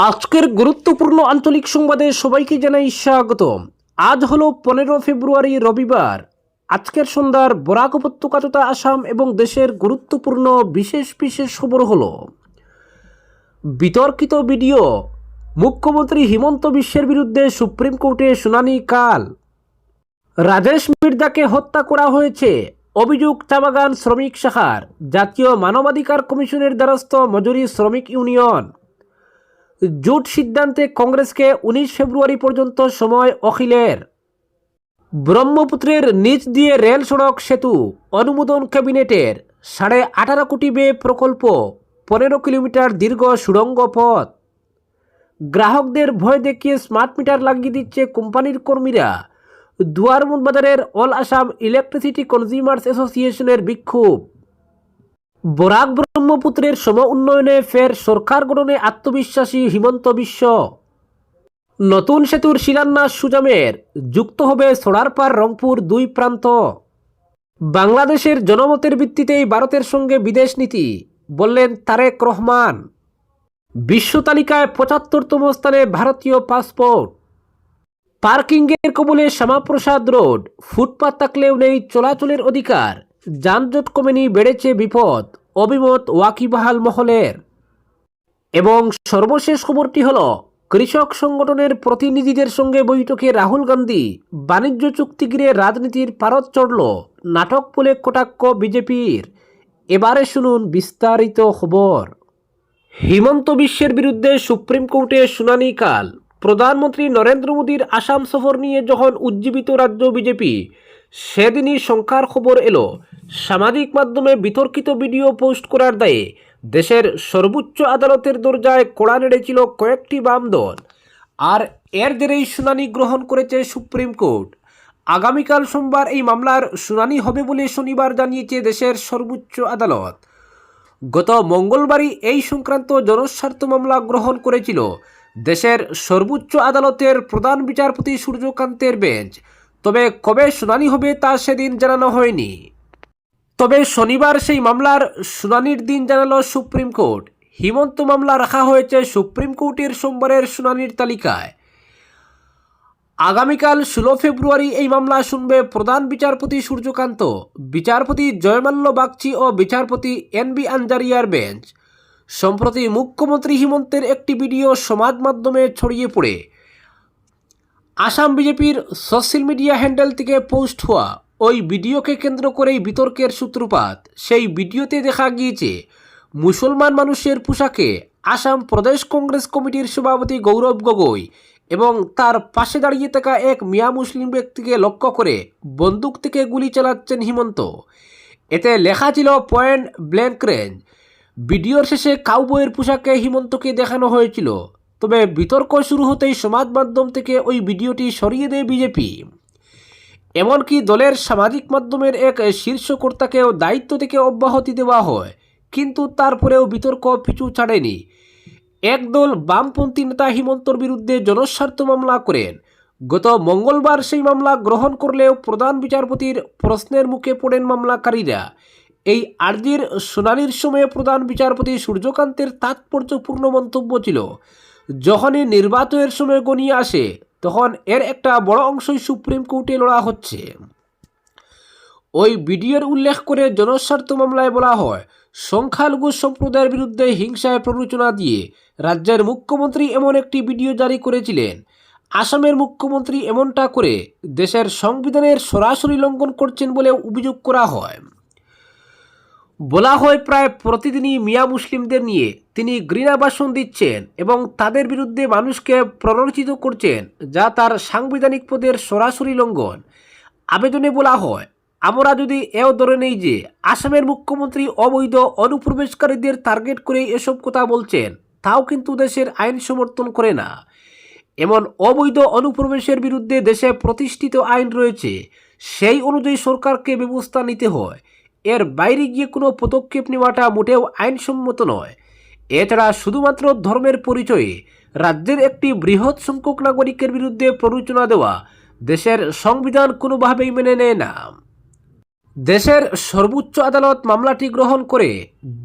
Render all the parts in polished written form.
আজকের গুরুত্বপূর্ণ আঞ্চলিক সংবাদে সবাইকে জানাই স্বাগত। আজ হলো 15 ফেব্রুয়ারি রবিবার। আজকের সন্ধ্যার বরাক উপত্যকা তথা আসাম এবং দেশের গুরুত্বপূর্ণ বিশেষ বিশেষ খবর হলো: বিতর্কিত ভিডিও, মুখ্যমন্ত্রী হিমন্ত বিশ্বের বিরুদ্ধে সুপ্রিম কোর্টে শুনানি কাল। রাজেশ মির্জাকে হত্যা করা হয়েছে, অভিযোগ চা বাগান শ্রমিক শাখার। জাতীয় মানবাধিকার কমিশনের দ্বারস্থ মজুরি শ্রমিক ইউনিয়ন। জোট সিদ্ধান্তে কংগ্রেসকে 19 ফেব্রুয়ারি পর্যন্ত সময় অখিলের। ব্রহ্মপুত্রের নিচ দিয়ে রেল সড়ক সেতু অনুমোদন ক্যাবিনেটের। 18.5 কোটি ব্যয়ে প্রকল্প, 15 কিলোমিটার দীর্ঘ সুড়ঙ্গ পথ। গ্রাহকদের ভয় দেখিয়ে স্মার্ট মিটার লাগিয়ে দিচ্ছে কোম্পানির কর্মীরা। দুয়ারমুখ বাজারের অল আসাম ইলেকট্রিসিটি কনজিউমার্স অ্যাসোসিয়েশনের বিক্ষোভ। বরাক ব্রহ্মপুত্রের সম উন্নয়নে ফের সরকার গঠনে আত্মবিশ্বাসী হিমন্ত বিশ্ব। নতুন সেতুর শিলান্যাস সুজামের, যুক্ত হবে সরারপাড় রংপুর দুই প্রান্ত। বাংলাদেশের জনমতের ভিত্তিতেই ভারতের সঙ্গে বিদেশ নীতি, বললেন তারেক রহমান। বিশ্ব তালিকায় 75তম স্থানে ভারতীয় পাসপোর্ট। পার্কিংয়ের কবলে শ্যামাপ্রসাদ রোড, ফুটপাত থাকলেও নেই চলাচলের অধিকার। যানজট কমেনি, বেড়েছে বিপদ, অভিমত ওয়াকিবহাল মহলের। এবং সর্বশেষ খবরটি হল, কৃষক সংগঠনের প্রতিনিধিদের সঙ্গে বৈঠকে রাহুল গান্ধী। বাণিজ্য চুক্তি ঘিরে রাজনীতির পারদ চড়ল, নাটক বলে কটাক্ষ বিজেপির। এবারে শুনুন বিস্তারিত খবর। হিমন্ত বিশ্বের বিরুদ্ধে সুপ্রিম কোর্টে শুনানি কাল। প্রধানমন্ত্রী নরেন্দ্র মোদীর আসাম সফর নিয়ে যখন উজ্জীবিত রাজ্য বিজেপি, সেদিনই শঙ্কার খবর এলো। সামাজিক মাধ্যমে বিতর্কিত ভিডিও পোস্ট করার দায়ে দেশের সর্বোচ্চ আদালতের দরজায় কড়া নেড়েছিল কয়েকটি বাম দল। আর এর জেরেই শুনানি গ্রহণ করেছে সুপ্রিম কোর্ট। আগামীকাল সোমবার এই মামলার শুনানি হবে বলে শনিবার জানিয়েছে দেশের সর্বোচ্চ আদালত। গত মঙ্গলবারই এই সংক্রান্ত জনস্বার্থ মামলা গ্রহণ করেছিল দেশের সর্বোচ্চ আদালতের প্রধান বিচারপতি সূর্যকান্তের বেঞ্চ। তবে কবে শুনানি হবে তা সেদিন জানানো হয়নি। তবে শনিবার সেই মামলার শুনানির দিন জানালো সুপ্রিম কোর্ট। হিমন্ত মামলা রাখা হয়েছে সুপ্রিম কোর্টের সোমবারের শুনানির তালিকায়। আগামীকাল 16 ফেব্রুয়ারি এই মামলা শুনবে প্রধান বিচারপতি সূর্যকান্ত, বিচারপতি জয়মাল্য বাগচি ও বিচারপতি এন.বি. আঞ্জারিয়ার বেঞ্চ। সম্প্রতি মুখ্যমন্ত্রী হিমন্তের একটি ভিডিও সমাজ মাধ্যমে ছড়িয়ে পড়ে। আসাম বিজেপির সোশ্যাল মিডিয়া হ্যান্ডেল থেকে পোস্ট হওয়া ওই ভিডিওকে কেন্দ্র করেই বিতর্কের সূত্রপাত। সেই ভিডিওতে দেখা গিয়েছে মুসলমান মানুষের পোশাকে আসাম প্রদেশ কংগ্রেস কমিটির সভাপতি গৌরব গগৈ এবং তার পাশে দাঁড়িয়ে থাকা এক মিয়া মুসলিম ব্যক্তিকে লক্ষ্য করে বন্দুক থেকে গুলি চালাচ্ছেন হিমন্ত। এতে লেখা ছিল পয়েন্ট ব্ল্যাঙ্ক রেঞ্জ। ভিডিওর শেষে কাউবয়ের পোশাকে হিমন্তকে দেখানো হয়েছিল। তবে বিতর্ক শুরু হতেই সমাজ মাধ্যম থেকে ওই ভিডিওটি সরিয়ে দেয় বিজেপি। এমনকি দলের সামাজিক মাধ্যমের এক শীর্ষ কর্তাকেও দায়িত্ব থেকে অব্যাহতি দেওয়া হয়। কিন্তু তারপরেও বিতর্ক পিছু ছাড়েনি। একদল বামপন্থী নেতা হিমন্তর বিরুদ্ধে জনস্বার্থ মামলা করেন। গত মঙ্গলবার সেই মামলা গ্রহণ করলেও প্রধান বিচারপতির প্রশ্নের মুখে পড়েন মামলাকারীরা। এই আর্জির শুনানির সময়ে প্রধান বিচারপতি সূর্যকান্তের তাৎপর্যপূর্ণ মন্তব্য ছিল, যখনই নির্বাচনের সময় গনিয়ে আসে তখন এর একটা বড় অংশই সুপ্রিম কোর্টে লড়া হচ্ছে। ওই ভিডিওর উল্লেখ করে জনস্বার্থ মামলায় বলা হয়, সংখ্যালঘু সম্প্রদায়ের বিরুদ্ধে হিংসায় প্ররোচনা দিয়ে রাজ্যের মুখ্যমন্ত্রী এমন একটি ভিডিও জারি করেছিলেন। আসামের মুখ্যমন্ত্রী এমনটা করে দেশের সংবিধানের সরাসরি লঙ্ঘন করছেন বলে অভিযোগ করা হয়। বলা হয় প্রায় প্রতিদিনই মিয়া মুসলিমদের নিয়ে তিনি ঘৃণা ভাষণ দিচ্ছেন এবং তাদের বিরুদ্ধে মানুষকে প্ররোচিত করছেন, যা তার সাংবিধানিক পদের সরাসরি লঙ্ঘন। আবেদনে বলা হয়, আমরা যদি এও ধরে নেই যে আসামের মুখ্যমন্ত্রী অবৈধ অনুপ্রবেশকারীদের টার্গেট করে এসব কথা বলছেন, তাও কিন্তু দেশের আইন সমর্থন করে না। এমন অবৈধ অনুপ্রবেশের বিরুদ্ধে দেশে প্রতিষ্ঠিত আইন রয়েছে, সেই অনুযায়ী সরকারকে ব্যবস্থা নিতে হয়। এর বাইরে গিয়ে কোনো পদক্ষেপ নেওয়াটা মোটেও আইনসম্মত নয়। এছাড়া শুধুমাত্র ধর্মের পরিচয়ে রাজ্যের একটি বৃহৎ সংখ্যক নাগরিকের বিরুদ্ধে প্ররোচনা দেওয়া দেশের সংবিধান কোনোভাবেই মেনে নেয় না। দেশের সর্বোচ্চ আদালত মামলাটি গ্রহণ করে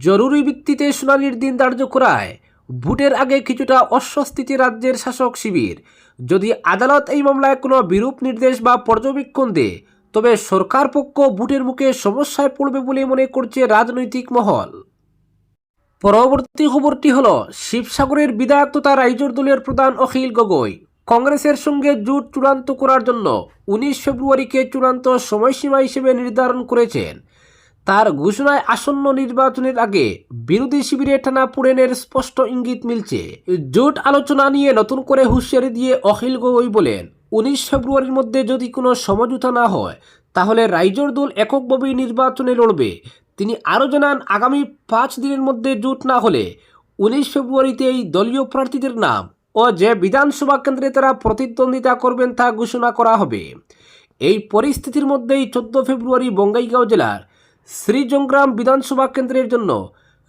জরুরি ভিত্তিতে শুনানির দিন ধার্য করায় ভোটের আগে কিছুটা অস্বস্তিতে রাজ্যের শাসক শিবির। যদি আদালত এই মামলায় কোনো বিরূপ নির্দেশ বা পর্যবেক্ষণ দেয়, তবে সরকার পক্ষ ভোটের মুখে সমস্যায় পড়বে বলে মনে করছে রাজনৈতিক মহল। পরবর্তী খবরটি হল, শিবসাগরের বিধায়ক তথা রাইজোর দলের প্রধান অখিল গগৈ কংগ্রেসের সঙ্গে জোট চূড়ান্ত করার জন্য 19 ফেব্রুয়ারিকে চূড়ান্ত সময়সীমা হিসেবে নির্ধারণ করেছেন। তার ঘোষণায় আসন্ন নির্বাচনের আগে বিরোধী শিবিরে টানাপোড়েনের স্পষ্ট ইঙ্গিত মিলছে। জোট আলোচনা নিয়ে নতুন করে হুঁশিয়ারি দিয়ে অখিল গগৈ বলেন, 19 ফেব্রুয়ারির মধ্যে যদি কোনো সমঝোতা না হয়, তাহলে রাইজোর দল এককভাবেই নির্বাচনে লড়বে। তিনি আরও জানান, আগামী 5 দিনের মধ্যে জোট না হলে 19 ফেব্রুয়ারিতেই দলীয় প্রার্থীদের নাম ও যে বিধানসভা কেন্দ্রে তারা প্রতিদ্বন্দ্বিতা করবেন তা ঘোষণা করা হবে। এই পরিস্থিতির মধ্যেই 14 ফেব্রুয়ারি বঙ্গাইগাঁও জেলার শ্রীজংগ্রাম বিধানসভা কেন্দ্রের জন্য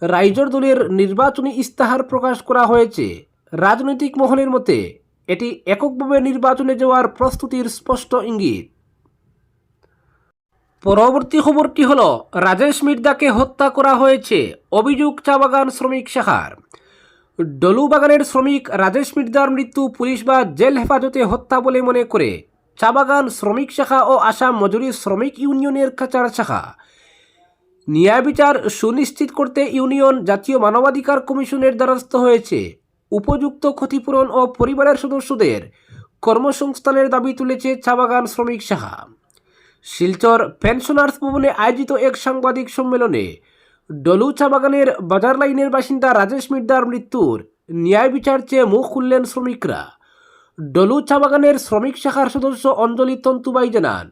রাইজোর দলের নির্বাচনী ইস্তাহার প্রকাশ করা হয়েছে। রাজনৈতিক মহলের মতে এটি এককভাবে নির্বাচনে যাওয়ার প্রস্তুতির স্পষ্ট ইঙ্গিত। পরবর্তী খবরটি হল, রাজেশ মির্দাকে হত্যা করা হয়েছে, অভিযোগ চা বাগান শ্রমিক শাখার। ডলু বাগানের শ্রমিক রাজেশ মির্দার মৃত্যু পুলিশ বা জেল হেফাজতে হত্যা বলে মনে করে চা বাগান শ্রমিক শাখা ও আসাম মজুরি শ্রমিক ইউনিয়নের কাচার শাখা। ন্যায় বিচার সুনিশ্চিত করতে ইউনিয়ন জাতীয় মানবাধিকার কমিশনের দ্বারস্থ হয়েছে। উপযুক্ত ক্ষতিপূরণ ও পরিবারের সদস্যদের কর্মসংস্থানের দাবি তুলেছে চা বাগান শ্রমিক শাখা। শিলচর পেনশনার্স ভবনে আয়োজিত এক সাংবাদিক সম্মেলনে ডলু চা বাগানের বাজার লাইনের বাসিন্দা রাজেশ মির্দার মৃত্যুর ন্যায় বিচার চেয়ে মুখ খুললেন শ্রমিকরা। ডলু চা বাগানের শ্রমিক শাখার সদস্য অঞ্জলি তন্তুবাই জানান,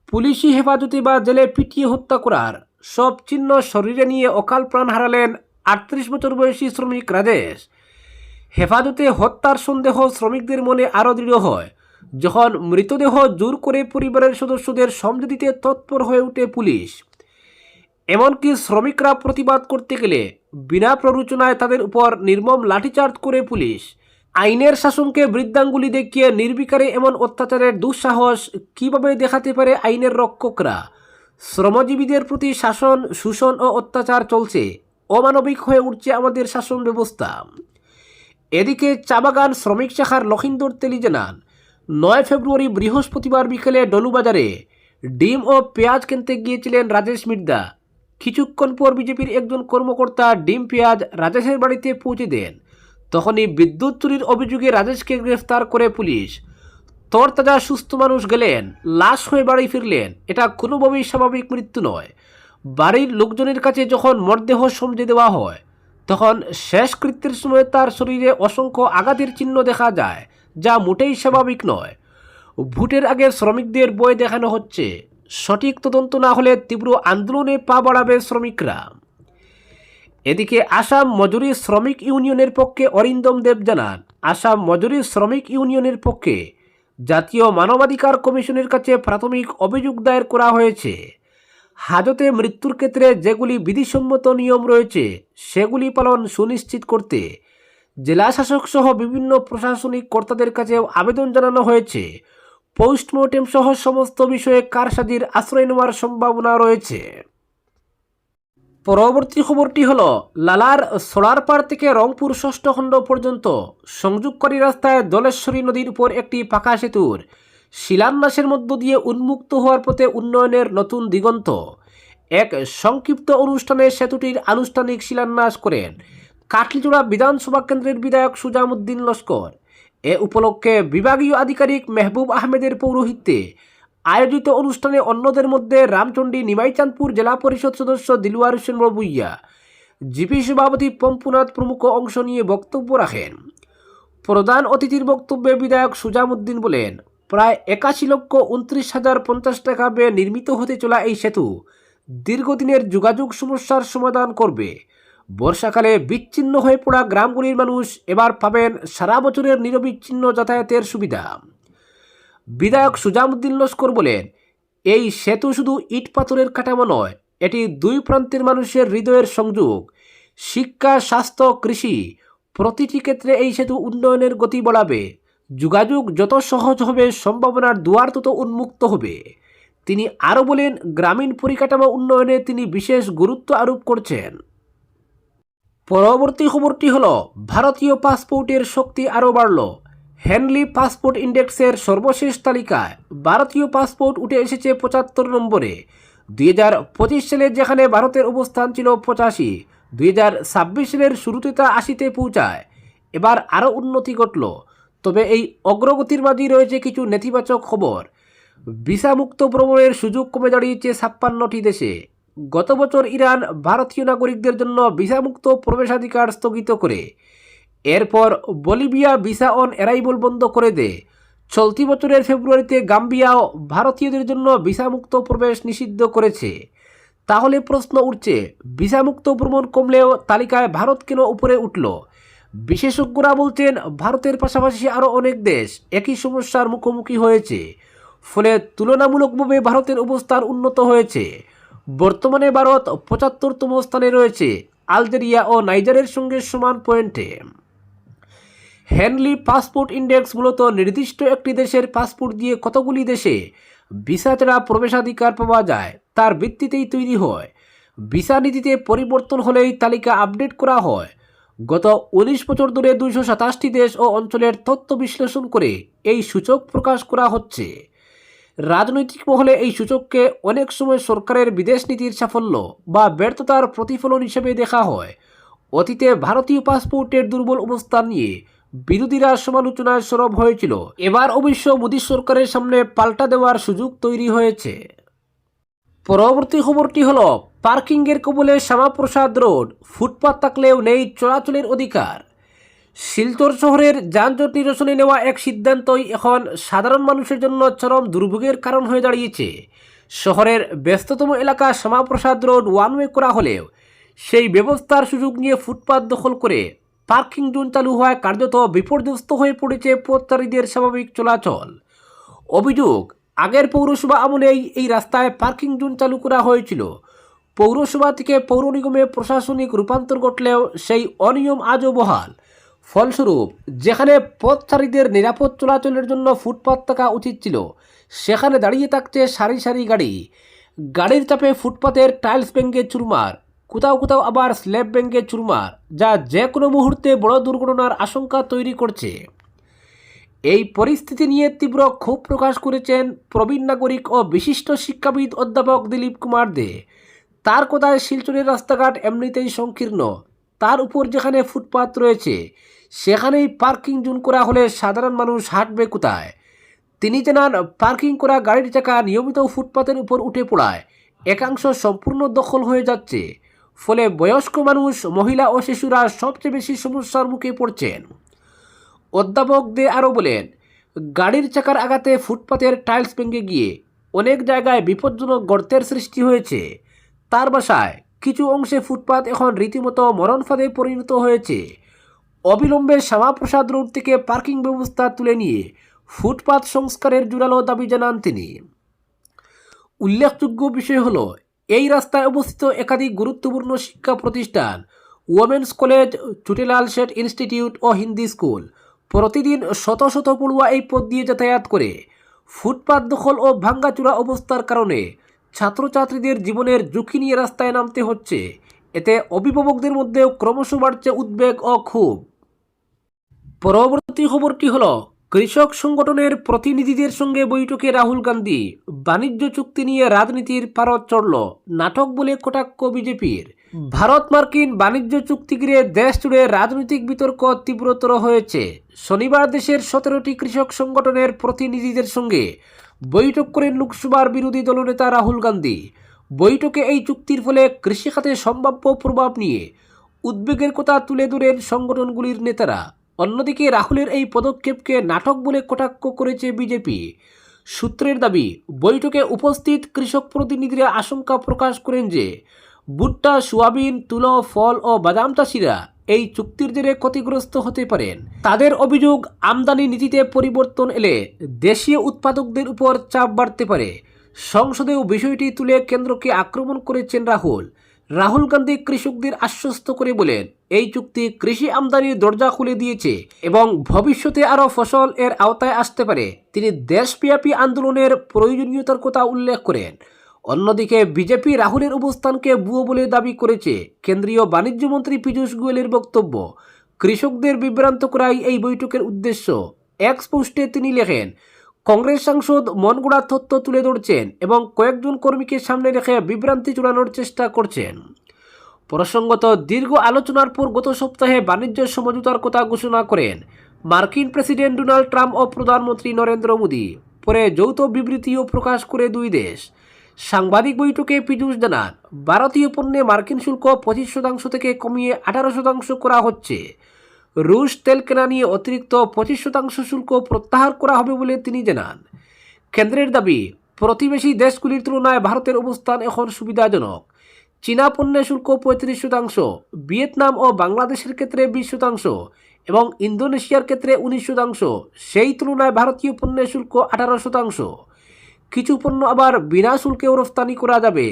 পুলিশি হেফাজতে বা জেলে পিটিয়ে হত্যা করার সব চিহ্ন শরীরে নিয়ে অকাল প্রাণ হারালেন 38 বছর বয়সী শ্রমিক রাজেশ। হেফাজতে হত্যার সন্দেহ শ্রমিকদের মনে আরও দৃঢ় হয় যখন মৃতদেহ জোর করে পরিবারের সদস্যদের সমঝে দিতে তৎপর হয়ে ওঠে পুলিশ। এমনকি শ্রমিকরা প্রতিবাদ করতে গেলে বিনা প্ররোচনায় তাদের উপর নির্মম লাঠিচার্জ করে পুলিশ। আইনের শাসনকে বৃদ্ধাঙ্গুলি দেখিয়ে নির্বিকারে এমন অত্যাচারের দুঃসাহস কিভাবে দেখাতে পারে আইনের রক্ষকরা? শ্রমজীবীদের প্রতি শাসন, শোষণ ও অত্যাচার চলছে, অমানবিক হয়ে উঠছে আমাদের শাসন ব্যবস্থা। এদিকে চা বাগান শ্রমিক শাখার লখিন্দর তেলি জানান, 9 ফেব্রুয়ারি বৃহস্পতিবার বিকেলে ডলুবাজারে ডিম ও পেঁয়াজ কিনতে গিয়েছিলেন রাজেশ মির্দা। কিছুক্ষণ পর বিজেপির একজন কর্মকর্তা ডিম পেঁয়াজ রাজেশের বাড়িতে পৌঁছে দেন। তখনই বিদ্যুৎ চুরির অভিযোগে রাজেশকে গ্রেফতার করে পুলিশ। তরতাজা সুস্থ মানুষ গেলেন, লাশ হয়ে বাড়ি ফিরলেন। এটা কোনোভাবেই স্বাভাবিক মৃত্যু নয়। বাড়ির লোকজনের কাছে যখন মরদেহ সমঝে দেওয়া হয়, তখন শেষকৃত্যের সময় তার শরীরে অসংখ্য আঘাতের চিহ্ন দেখা যায়, যা মোটেই স্বাভাবিক নয়। ভোটের আগে শ্রমিকদের ভয় দেখানো হচ্ছে। সঠিক তদন্ত না হলে তীব্র আন্দোলনে পা বাড়াবে শ্রমিকরা। এদিকে আসাম মজুরি শ্রমিক ইউনিয়নের পক্ষে অরিন্দম দেব জানান, আসাম মজুরি শ্রমিক ইউনিয়নের পক্ষে জাতীয় মানবাধিকার কমিশনের কাছে প্রাথমিক অভিযোগ দায়ের করা হয়েছে। হাজতে মৃত্যুর ক্ষেত্রে যেগুলি বিধিসম্মত নিয়ম রয়েছে সেগুলি পালন সুনিশ্চিত করতে জেলা শাসক সহ বিভিন্ন প্রশাসনিক কর্তাদের কাছেও আবেদন জানানো হয়েছে। পোস্টমর্টেম সহ সমস্ত বিষয়ে কারসাজির আশ্রয় নেওয়ার সম্ভাবনা রয়েছে। পরবর্তী খবরটি হল, লালার সোলারপাড় থেকে রংপুর 6ষ্ঠ খণ্ড পর্যন্ত সংযোগকারী রাস্তায় দলেশ্বরী নদীর উপর একটি পাকা সেতুর শিলান্যাসের মধ্য দিয়ে উন্মুক্ত হওয়ার পথে উন্নয়নের নতুন দিগন্ত। এক সংক্ষিপ্ত অনুষ্ঠানে সেতুটির আনুষ্ঠানিক শিলান্যাস করেন কাটলিচড়া বিধানসভা কেন্দ্রের বিধায়ক সুজামউদ্দিন লস্কর। এ উপলক্ষে বিভাগীয় আধিকারিক মেহবুব আহমেদের পৌরোহিত্যে আয়োজিত অনুষ্ঠানে অন্যদের মধ্যে রামচন্ডী নিমাইচাঁদপুর জেলা পরিষদ সদস্য দিলওয়ার হোসেন ভুইয়া, জিপি সভাপতি পম্পুনাথ প্রমুখ অংশ নিয়ে বক্তব্য রাখেন। প্রধান অতিথির বক্তব্যে বিধায়ক সুজামউদ্দিন বলেন, প্রায় 81,29,050 টাকা ব্যয়ে নির্মিত হতে চলা এই সেতু দীর্ঘদিনের যোগাযোগ সমস্যার সমাধান করবে। বর্ষাকালে বিচ্ছিন্ন হয়ে পড়া গ্রামগুলির মানুষ এবার পাবেন সারা বছরের নিরবিচ্ছিন্ন যাতায়াতের সুবিধা। বিধায়ক সুজামউদ্দিন লস্কর বলেন, এই সেতু শুধু ইট পাথরের কাঠামো নয়, এটি দুই প্রান্তের মানুষের হৃদয়ের সংযোগ। শিক্ষা, স্বাস্থ্য, কৃষি প্রতিটি ক্ষেত্রে এই সেতু উন্নয়নের গতি বাড়াবে। যোগাযোগ যত সহজ হবে, সম্ভাবনার দুয়ার তত উন্মুক্ত হবে। তিনি আরও বলেন, গ্রামীণ পরিকাঠামো উন্নয়নে তিনি বিশেষ গুরুত্ব আরোপ করছেন। পরবর্তী খবরটি হলো ভারতীয় পাসপোর্টের শক্তি আরও বাড়ল। হেনলি পাসপোর্ট ইন্ডেক্সের সর্বশেষ তালিকায় ভারতীয় পাসপোর্ট উঠে এসেছে 75 নম্বরে। 2025 সালে যেখানে ভারতের অবস্থান ছিল 85, 2026 সালের শুরুতে তা 80-তে পৌঁছায়। এবার আরও উন্নতি ঘটল। তবে এই অগ্রগতির মাঝে রয়েছে কিছু নেতিবাচক খবর। ভিসা মুক্ত ভ্রমণের সুযোগ কমে দাঁড়িয়েছে 56টি দেশে। গত বছর ইরান ভারতীয় নাগরিকদের জন্য ভিসামুক্ত প্রবেশাধিকার স্থগিত করে। এরপর বলিভিয়া ভিসা অন অ্যারাইভাল বন্ধ করে দেয়। চলতি বছরের ফেব্রুয়ারিতে গাম্বিয়াও ভারতীয়দের জন্য ভিসামুক্ত প্রবেশ নিষিদ্ধ করেছে। তাহলে প্রশ্ন উঠছে, ভিসামুক্ত ভ্রমণ কমলেও তালিকায় ভারত কেন উপরে উঠল? বিশেষজ্ঞরা বলছেন ভারতের পাশাপাশি আরও অনেক দেশ একই সমস্যার মুখোমুখি হয়েছে। ফলে তুলনামূলকভাবে ভারতের অবস্থান উন্নত হয়েছে। বর্তমানে ভারত 75তম স্থানে রয়েছে, আলজেরিয়া ও নাইজারের সঙ্গে সমান পয়েন্টে। হেনলি পাসপোর্ট ইন্ডেক্স মূলত নির্দিষ্ট একটি দেশের পাসপোর্ট দিয়ে কতগুলি দেশে ভিসা ছাড়া প্রবেশাধিকার পাওয়া যায় তার ভিত্তিতেই তৈরি হয়। ভিসা নীতিতে পরিবর্তন হলেই তালিকা আপডেট করা হয়। গত 19 বছর ধরে 227টি দেশ ও অঞ্চলের তথ্য বিশ্লেষণ করে এই সূচক প্রকাশ করা হচ্ছে। রাজনৈতিক মহলে এই সূচককে অনেক সময় সরকারের বিদেশ নীতির সাফল্য বা ব্যর্থতার প্রতিফলন হিসেবে দেখা হয়। অতীতে ভারতীয় পাসপোর্টের দুর্বল অবস্থান নিয়ে বিরোধীরা সমালোচনায় সরব হয়েছিল। এবার অবশ্য মোদী সরকারের সামনে পাল্টা দেওয়ার সুযোগ তৈরি হয়েছে। পরবর্তী খবরটি হলো পার্কিংয়ের কবলে শ্যামাপ্রসাদ রোড, ফুটপাত থাকলেও নেই চলাচলের অধিকার। শিলচর শহরের যানজট নিরসনে নেওয়া এক সিদ্ধান্তই এখন সাধারণ মানুষের জন্য চরম দুর্ভোগের কারণ হয়ে দাঁড়িয়েছে। শহরের ব্যস্ততম এলাকা শ্যামাপ্রসাদ রোড ওয়ান ওয়ে করা হলেও সেই ব্যবস্থার সুযোগ নিয়ে ফুটপাত দখল করে পার্কিং জোন চালু হওয়ায় কার্যত বিপর্যস্ত হয়ে পড়েছে পথচারীদের স্বাভাবিক চলাচল। অভিযোগ, আগের পৌরসভা আমলেই এই রাস্তায় পার্কিং জোন চালু করা হয়েছিল। পৌরসভা থেকে পৌর নিগমে প্রশাসনিক রূপান্তর ঘটলেও সেই অনিয়ম আজও বহাল। ফলস্বরূপ যেখানে পথচারীদের নিরাপদ চলাচলের জন্য ফুটপাত থাকা উচিত ছিল, সেখানে দাঁড়িয়ে থাকছে সারি সারি গাড়ি। গাড়ির চাপে ফুটপাতের টাইলস ভেঙে চুরমার, কোথাও কোথাও আবার স্ল্যাব ভেঙে চুরমার, যা যে কোনো মুহূর্তে বড় দুর্ঘটনার আশঙ্কা তৈরি করছে। এই পরিস্থিতি নিয়ে তীব্র ক্ষোভ প্রকাশ করেছেন প্রবীণ নাগরিক ও বিশিষ্ট শিক্ষাবিদ অধ্যাপক দিলীপ কুমার দে। তার কথায়, শিলচরের রাস্তাঘাট এমনিতেই সংকীর্ণ, তার উপর যেখানে ফুটপাত রয়েছে সেখানেই পার্কিং জোন করা হলে সাধারণ মানুষ হাঁটবে কোথায়? তিনি জানান, পার্কিং করা গাড়ির চাকা নিয়মিত ফুটপাতের উপর উঠে পড়ায় একাংশ সম্পূর্ণ দখল হয়ে যাচ্ছে। ফলে বয়স্ক মানুষ, মহিলা ও শিশুরা সবচেয়ে বেশি সমস্যার মুখে পড়ছেন। অধ্যাপক দে আরও বলেন, গাড়ির চাকার আঘাতে ফুটপাতের টাইলস ভেঙে গিয়ে অনেক জায়গায় বিপজ্জনক গর্তের সৃষ্টি হয়েছে। তার বাসায় কিছু অংশে ফুটপাত এখন রীতিমতো মরণ ফাঁদে পরিণত হয়েছে। অবিলম্বে শ্যামাপ্রসাদ রোড থেকে পার্কিং ব্যবস্থা তুলে নিয়ে ফুটপাত সংস্কারের জোরালো দাবি জানান তিনি। উল্লেখযোগ্য বিষয় হলো, এই রাস্তায় অবস্থিত একাধিক গুরুত্বপূর্ণ শিক্ষা প্রতিষ্ঠান, ওমেন্স কলেজ, চুটিলাল শেঠ ইনস্টিটিউট ও হিন্দি স্কুল। প্রতিদিন শত শত পড়ুয়া এই পথ দিয়ে যাতায়াত করে। ফুটপাত দখল ও ভাঙ্গাচুরা অবস্থার কারণে ছাত্রছাত্রীদের জীবনের ঝুঁকি নিয়ে রাস্তায় নামতে হচ্ছে। এতে অভিভাবকদের মধ্যেও ক্রমশ বাড়ছে উদ্বেগ ও ক্ষোভ। পরবর্তী খবরটি হলো, কৃষক সংগঠনের প্রতিনিধিদের সঙ্গে বৈঠকে রাহুল গান্ধী, বাণিজ্য চুক্তি নিয়ে রাজনীতির পারদ চড়ল, নাটক বলে কটাক্ষ বিজেপির। ভারত মার্কিন বাণিজ্য চুক্তি ঘিরে দেশ জুড়ে রাজনৈতিক বিতর্ক তীব্রতর হয়েছে। শনিবার দেশের 17টি কৃষক সংগঠনের প্রতিনিধিদের সঙ্গে বৈঠক করেন লোকসভার বিরোধী দলনেতা রাহুল গান্ধী। বৈঠকে এই চুক্তির ফলে কৃষিখাতে সম্ভাব্য প্রভাব নিয়ে উদ্বেগের কথা তুলে ধরেন সংগঠনগুলির নেতারা। অন্যদিকে রাহুলের এই পদক্ষেপকে নাটক বলে কটাক্ষ করেছে বিজেপি। সূত্রের দাবি, বৈঠকে উপস্থিত কৃষক প্রতিনিধিরা আশঙ্কা প্রকাশ করেন যে ভুট্টা, সোয়াবিন, তুলো, ফল ও বাদাম চাষিরা এই চুক্তির জেরে ক্ষতিগ্রস্ত হতে পারেন। তাদের অভিযোগ, আমদানি নীতিতে পরিবর্তন এলে দেশীয় উৎপাদকদের উপর চাপ বাড়তে পারে। সংসদেও বিষয়টি তুলে কেন্দ্রকে আক্রমণ করেছেন রাহুল। রাহুল গান্ধী কৃষকদের আশ্বস্ত করে বলেন, এই চুক্তি কৃষি আমদানির দরজা খুলে দিয়েছে এবং ভবিষ্যতে আরও ফসল এর আওতায় আসতে পারে। তিনি দেশব্যাপী আন্দোলনের প্রয়োজনীয়তার কথা উল্লেখ করেন। অন্যদিকে বিজেপি রাহুলের অবস্থানকে ভুয়ো বলে দাবি করেছে। কেন্দ্রীয় বাণিজ্য মন্ত্রী পীযূষ গোয়েলের বক্তব্য, কৃষকদের বিভ্রান্ত করাই এই বৈঠকের উদ্দেশ্য। এক্স পোস্টে তিনি লেখেন, কংগ্রেস সাংসদ মন গড়া তথ্য তুলে ধরছেন এবং কয়েকজন কর্মীকে সামনে রেখে বিভ্রান্তি চড়ানোর চেষ্টা করছেন। প্রসঙ্গত, দীর্ঘ আলোচনার পর গত সপ্তাহে বাণিজ্য সমঝোতার কথা ঘোষণা করেন মার্কিন প্রেসিডেন্ট ডোনাল্ড ট্রাম্প ও প্রধানমন্ত্রী নরেন্দ্র মোদী। পরে যৌথ বিবৃতিও প্রকাশ করে দুই দেশ। সাংবাদিক বৈঠকে পীযূষ জানান, ভারতীয় পণ্যে মার্কিন শুল্ক 25% থেকে কমিয়ে 18% করা হচ্ছে। রুশ তেল কেনা নিয়ে অতিরিক্ত 25% শুল্ক প্রত্যাহার করা হবে বলে তিনি জানান। কেন্দ্রের দাবি, প্রতিবেশী দেশগুলির তুলনায় ভারতের অবস্থান এখন সুবিধাজনক। চীনা পণ্যে শুল্ক 35%, ভিয়েতনাম ও বাংলাদেশের ক্ষেত্রে 20% এবং ইন্দোনেশিয়ার ক্ষেত্রে 19%। সেই তুলনায় ভারতীয় পণ্যের শুল্ক 18%। কিছু পণ্য আবার বিনা শুল্কেও রফতানি করা যাবে,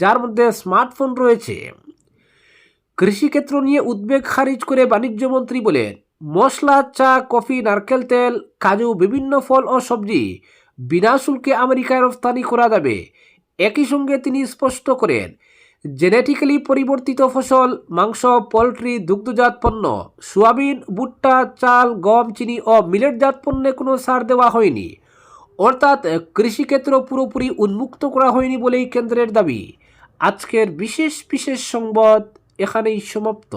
যার মধ্যে স্মার্টফোন রয়েছে। কৃষিক্ষেত্র নিয়ে উদ্বেগ খারিজ করে বাণিজ্যমন্ত্রী বলেন, মশলা, চা, কফি, নারকেল তেল, কাজু, বিভিন্ন ফল ও সবজি বিনা শুল্কে আমেরিকায় রফতানি করা যাবে। একই সঙ্গে তিনি স্পষ্ট করেন, জেনেটিক্যালি পরিবর্তিত ফসল, মাংস, পোলট্রি, দুগ্ধজাত পণ্য, সোয়াবিন, ভুট্টা, চাল, গম, চিনি ও মিলেটজাত পণ্যে কোনো ছাড় দেওয়া হয়নি। অর্থাৎ কৃষিক্ষেত্র পুরোপুরি উন্মুক্ত করা হয়নি বলেই কেন্দ্রের দাবি। আজকের বিশেষ সংবাদ এখানেই সমাপ্ত।